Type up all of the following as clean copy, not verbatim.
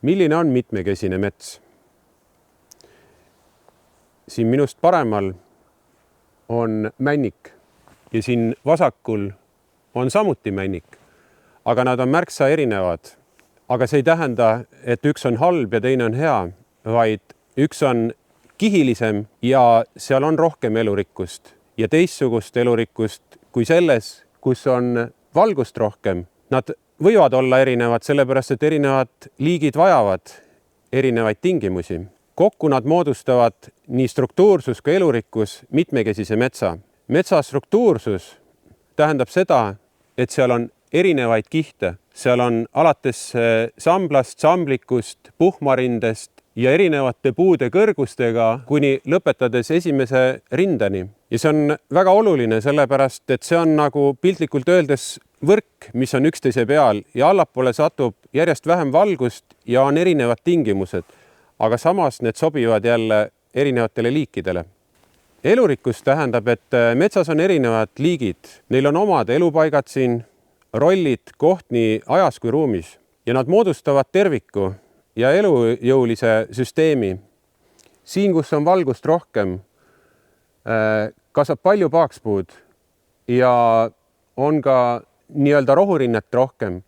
Milline on mitmekesine mets? Siin minust paremal on männik ja siin vasakul on samuti männik, aga nad on märksa erinevad. Aga see ei tähenda, et üks on halb ja teine on hea, vaid üks on kihilisem ja seal on rohkem elurikkust ja teistsugust elurikkust kui selles, kus on valgust rohkem. Nad võivad olla erinevad, sellepärast et erinevad liigid vajavad erinevaid tingimusi. Kokku nad moodustavad nii struktuursus kui elurikkus mitmekesise metsa. Metsa struktuursus tähendab seda, et seal on erinevaid kihte. Seal on alates samblast, samblikust, puhmarindest ja erinevate puude kõrgustega kuni lõpetades esimese rindeni. Ja see on väga oluline, sellepärast et see on nagu piltlikult öeldes võrk, mis on üksteise peal ja allapoole satub järjest vähem valgust ja on erinevad tingimused, aga samas need sobivad jälle erinevatele liikidele. Elurikkus tähendab, et metsas on erinevad liigid. Neil on omad elupaigad siin, rollid, koht nii ajas kui ruumis ja nad moodustavad terviku ja elujõulise süsteemi. Siin, kus on valgust rohkem, kasvab palju paakspuud ja on ka nii-öelda rohurinnet rohkem,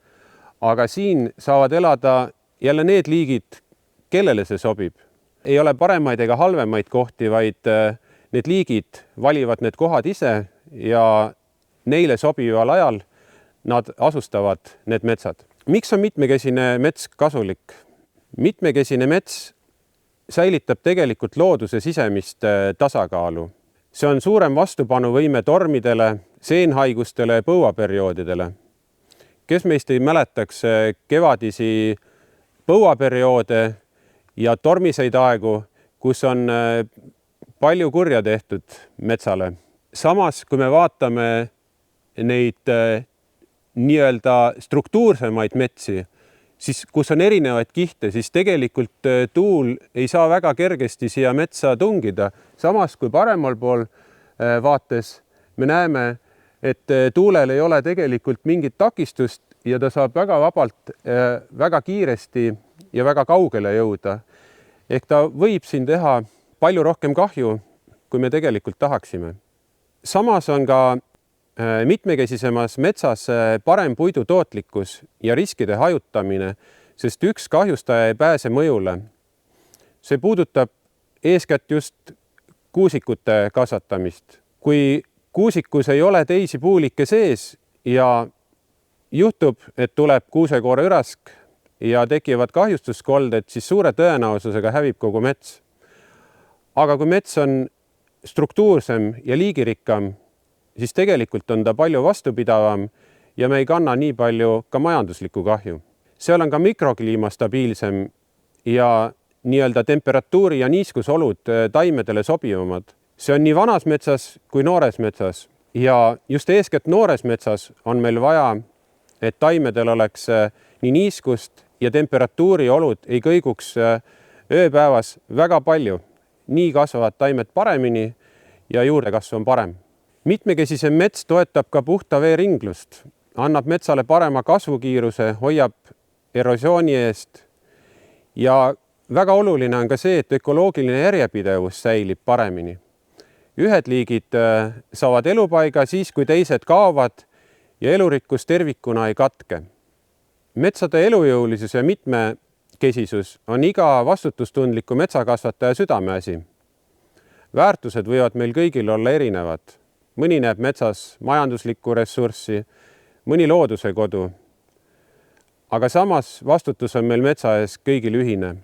aga siin saavad elada jälle need liigid, kellele see sobib. Ei ole paremaid ega halvemaid kohti, vaid need liigid valivad need kohad ise ja neile sobival ajal nad asustavad need metsad. Miks on mitmekesine mets kasulik? Mitmekesine mets säilitab tegelikult looduse sisemist tasakaalu. See on suurem vastupanuvõime tormidele, seenhaigustele ja põuaperioodidele. Kes meist ei mäletaks kevadisi põuaperioode ja tormiseid aegu, kus on palju kurja tehtud metsale. Samas, kui me vaatame neid nii-öelda struktuursemaid metsi, siis kus on erinevaid kihte, siis tegelikult tuul ei saa väga kergesti siia metsa tungida. Samas, kui paremal pool vaates me näeme, et tuulel ei ole tegelikult mingit takistust ja ta saab väga vabalt, väga kiiresti ja väga kaugele jõuda. Ehk ta võib siin teha palju rohkem kahju, kui me tegelikult tahaksime. Samas on ka mitmekesisemas metsas parem puidu tootlikkus ja riskide hajutamine, sest üks kahjustaja ei pääse mõjule. See puudutab eeskätt just kuusikute kasvatamist. Kui kuusikus ei ole teisi puulikke sees ja juhtub, et tuleb kuusekoore ürask ja tekivad kahjustuskolded, siis suure tõenäosusega hävib kogu mets. Aga kui mets on struktuursem ja liigirikkam, siis tegelikult on ta palju vastupidavam ja me ei kanna nii palju ka majanduslikku kahju. Seal on ka mikrokliima stabiilsem ja nii-öelda temperatuuri ja niiskusolud taimedele sobivamad. See on nii vanas metsas kui noores metsas ja just eeskätt noores metsas on meil vaja, et taimedel oleks nii niiskust ja temperatuuri olud ei kõiguks ööpäevas väga palju. Nii kasvavad taimed paremini ja juurdekasv on parem. Mitmekesisem mets toetab ka puhta vee ringlust, annab metsale parema kasvukiiruse, hoiab erosiooni eest ja väga oluline on ka see, et ökoloogiline järjepidevus säilib paremini. Ühed liigid saavad elupaiga siis, kui teised kaovad ja elurikkus tervikuna ei katke. Metsade elujõulisus ja mitmekesisus on iga vastutustundliku metsakasvataja südameasi. Väärtused võivad meil kõigil olla erinevad. Mõni näeb metsas majanduslikku ressurssi, mõni looduse kodu. Aga samas vastutus on meil metsa ees kõigil ühine.